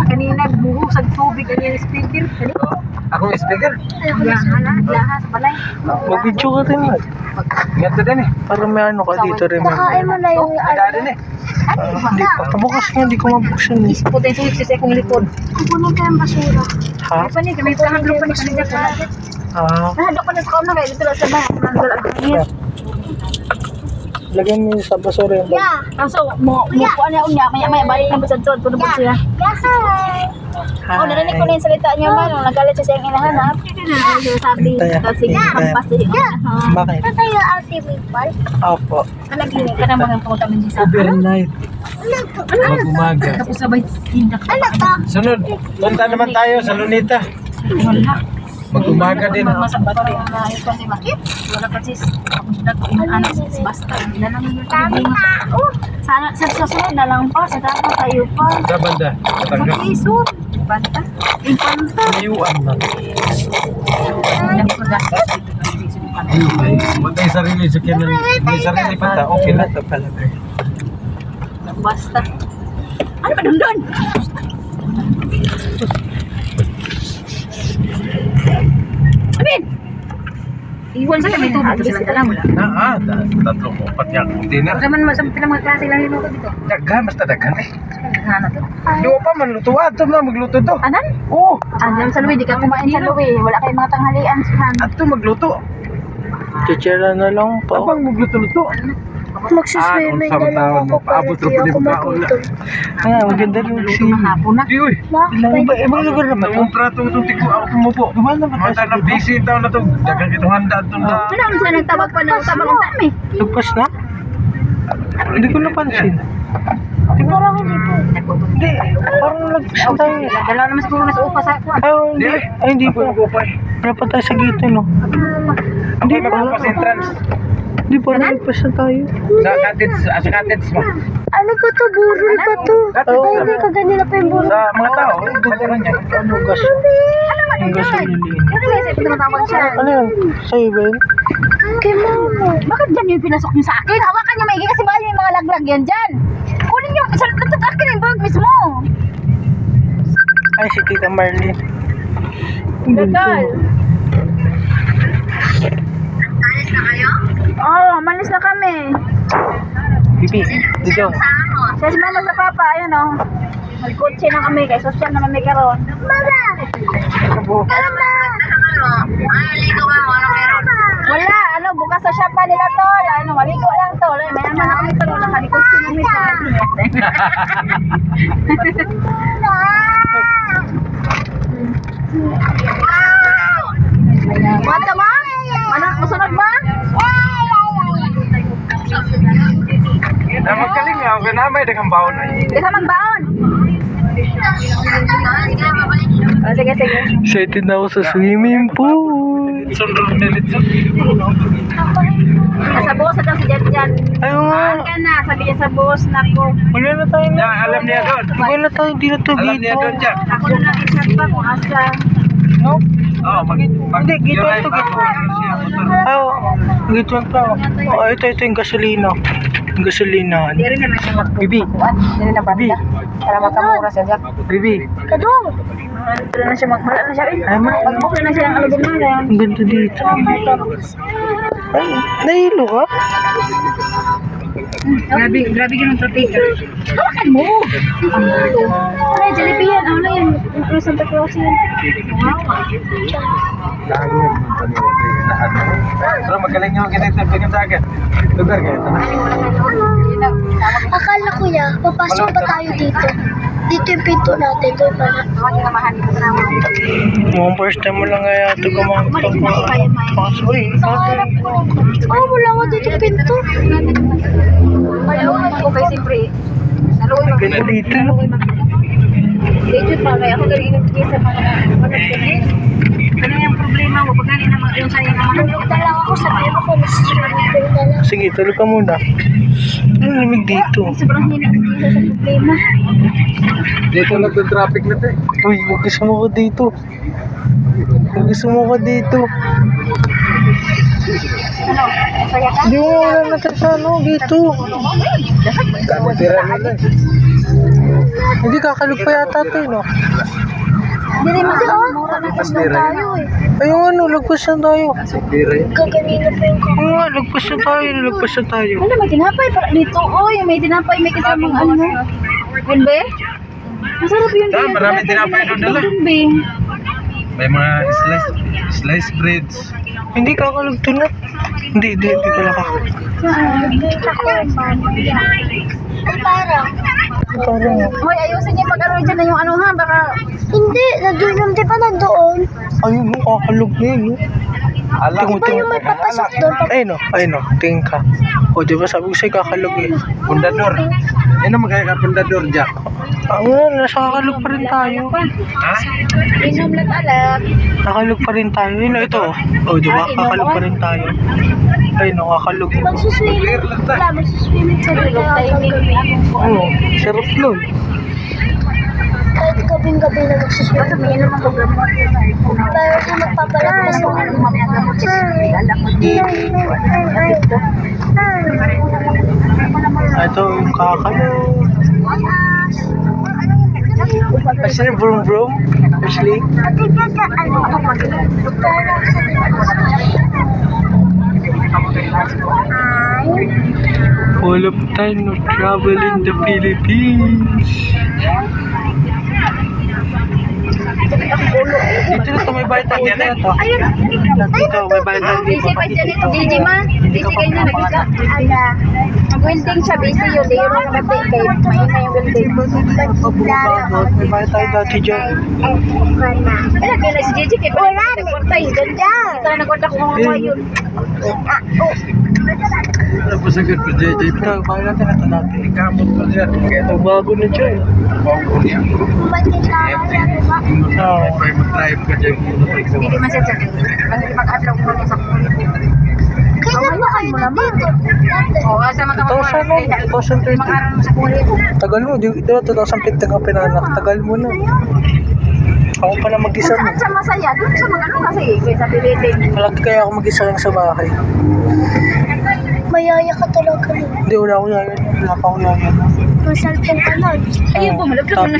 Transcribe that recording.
Kanina, buhos ang tubig. Ganyan yung speaker. Akong speaker? Lahas, balay. Mag-video ka rin lang. Ganto din eh. Para may ano ka dito rin. Nakain mo na yung Ada din eh. Hindi pa. Bukas nga, hindi ko mabuksan eh. Puti ito yung sisay kong likod. kukunin ko yung basura. Ha? Ay pa ni, kami kahadlok pa ni kanina ko. Nahadlok pa na sa kauna kayo. Dito lang sa bahay. Nandol ang hangin. Lagyan mo sa basura yung bag. Yeah. Kaso, mukuan niya unya. Maya balik na ba sa tuwan. Puno po siya. Yeah. Oh, narinig ko na yung salita niya man. Nung nagalit siya siyang inahanap. Sabi, kasi pampas din. Bakit? Ito tayo ate Maple. Opo. Nagini ka na mga pumunta mo sa Overnight. Mag-umaga. Tapos sabay tindak. Ano to? Sunod, punta naman tayo sa Lunita. Wala. Mag-umaga din. Masak ba rin na yung kasi bakit? Wala kasi ano si basta. Wala lang yung Tao. sana sa susunod na lang pa sa dapat tayo pa. Sa banda. Tangga. Mag-isod. Banta. Impanta. Mayuan na. Dami ko gastos. May sarili sa kinan. May sarili pa ta. Okay na. Ito pala. Basta. Ano ba dun? Amin! Iwan sa kami tubig kasi silang dala mo lang. Tatlo mo. Pati ang dinner. Kasi man pinang mga klase lang yun ako dito. Daghan, basta daghan eh. Hanap to. Di pa man luto. Ato na magluto to. Anan? Oo. Alam sa Louie, di ka kumain sa Louie. Wala kayong mga tanghalian sa Han. Ato magluto. Chichera na lang po. Abang magluto-luto. Magsiswimming na lang ako para di ako magutom. Maganda rin si... Mahapon na. Di uy. Ibang lugar naman to. Kumpra to itong tiko ako kumupo. Dumaan naman tayo Mata sa na dito. busy taon na to. Dagang kitong handa to na. Ano ang siya nagtabag pa ng tabang ang tami? Lagpas na? Hindi ko napansin. Parang hindi po. Hindi. Parang lagpas tayo. Dalawa naman siguro na sa upa sa ako. Ay, hindi po. Wala pa tayo sa gate, no? Hindi na pa sa entrance. Hindi pa, nalagpas na tayo. Sa cottage mo. Ano ko to? Burol pa to. Ay, hindi ka ganila pa yung burol. Sa mga tao, kaliran niya. Ano, gas? Yung gasolina. Ano ba yung pinatawag siya? Ano yan? Sa'yo ba yun? Kay mama. Bakit dyan yung pinasok niyo sa akin? Hawakan niyo maigi kasi baka yung mga laglag yan dyan. Kunin niyo, sa akin yung bag mismo. Ay, si Tita Marlene. Gagal. Alis na kayo? Oo, malis na kami. Bibi, dito. Siya si mama sa papa, ayun o. Magkotse na kami, kaya social naman may karon. Mama! Mama! Wala, ano, bukas sa shop pa nila tol. Ano, maligo lang tol. May naman na kami tol, nakalikotse namin sa Mata mo? Ano, masunod ba? Na magaling nga, okay na may dagang baon na. Di ka magbaon. Oh, sige, sige. Excited na ako sa swimming pool. Sundol nilitso. Nasa boss na daw si Jan Jan. Ayaw nga. Saan ka na? Sabi niya sa boss na ko. Wala na tayo na. Alam niya doon. Wala tayo, hindi na to Alam niya dito. doon dyan. Ako na lang isang pa kung asa. No? Oo, Hindi, gito ito, gito. Oo, gito ito. Oh, ito yung gasolina. Yung gasolina. Hindi rin naman siya magbubuan. Bibi. Hindi na banda. Para makamura siya dyan. Bibi. Kadong! Wala na siya magmula na siya. Ay, ma. Pag-book na siya ng alubong na lang. Ang ganda dito. Ay, nahilo ka? Grabe ganun to take. Hawakan mo! Ay, Jollibee yan. Ano yan? Ano Santa Claus yan? Lagi yung lahat. Pero magaling nyo ganito tingin sa akin. Lugar kayo ito na. Akala ko ya, papasok pa tayo dito. Dito yung pinto natin. Doon pala. Mukhang first time mo lang kaya ito pasok. Uy, Nakaharap ko. Oh, wala ko dito yung pinto. Ayaw ako kay siyempre. Naluwi ang ganda dito. Dito pa kaya ako galing inibigay sa mga management. Ano yung problema mo? Pag ganin naman yung sa'yo naman. Tulog na lang ako sa bayo ko. Swimming pool na lang. Sige, tulog ka muna. Ang lamig dito. Sobrang hinag-isa sa problema. Dito na ito traffic na ito eh. Uy, huwag gusto mo ko dito. Huwag gusto mo ko dito. Ano? Masaya ka? Hindi mo wala natin sa ano, dito. Kami tira nila eh. Hindi kakalog pa yata ito, no? Hindi rin mura na Mas isda tira tayo yun. eh. Ayun ano, lagpas na tayo. Tira yun. Kaganina pa yung Oo nga, lagpas na tayo. Ano, may tinapay para dito. Oy, may tinapay, may kasamang ano. Yun ba? Masarap yun. Ah, maraming tinapay doon dala. Yun ba? May mga slice breads. Hindi kakalog to na. Hindi pala kakalog. Ay, parang. Parang, Hoy, ayusin niyo mag-ano dyan na yung ano ha. Baka Hindi, nandoon di ba nandoon? ayun no, kakalog na yun, no? Alam Tingnan, Ba yung may papasok doon? Ayun no, tingin ka. O, di ba sabi ko sa'yo kakalog eh. Pundador. Ano magkaya ka pundador, Jack? Nasa kakalog pa rin tayo. Ha? inom lang alak. Kakalog pa rin tayo. Yun, ito. O, di ba? Kakalog pa rin tayo. Ayun no, kakalog. Magsuswimming. Clear lang tayo. Wala, magsuswimming sa Tulog tayo. Oo, sarap nun. Kahit gabing-gabi na magsuswimming. May inom ang programa. Pero na magpapalagpas ng ano. Ito yung kakalog. Ashley, vroom vroom. Ashley. All of time no travel in the Philippines. Dito na ito, may bayad tayo dito na ito. Ayun. Dito, may bayad tayo dito. Busy pa siya dito. DJ man. Busy kayo na nagkita. Mag-welding siya. Busy yun. Di yun ang kapatid. Kaya maina yung welding. May bayad tayo dati dyan. Kaya kaya si JJ kaya pala nagkwartay. Ganda. Ito na nagkwarta kung mga yun. Tapos agad po, JJ. Ito, bayad natin ito dati. Ikamot po dyan. Ito, bago na dyan. Bago niya. Oo. May mag-drive ka dyan. Hindi man siya dyan. Kasi mag-adlaw mo sa Kailan ba kayo nandito? Dati. Oo, sa mga 2013. mag-aral mo sa kulit. Tagal mo, di ba 2015 ka pinanak? Tagal mo na. Ako pala mag-isa mo. Saan siya masaya? Doon sa mga ano kasi. Sa Pilitin. Palagi kaya ako mag-isa lang sa bahay. Mayaya ka talaga. Hindi, wala akong yayan. Wala pa akong yayan. May cellphone ka nun. Ayun po, malaglag mo na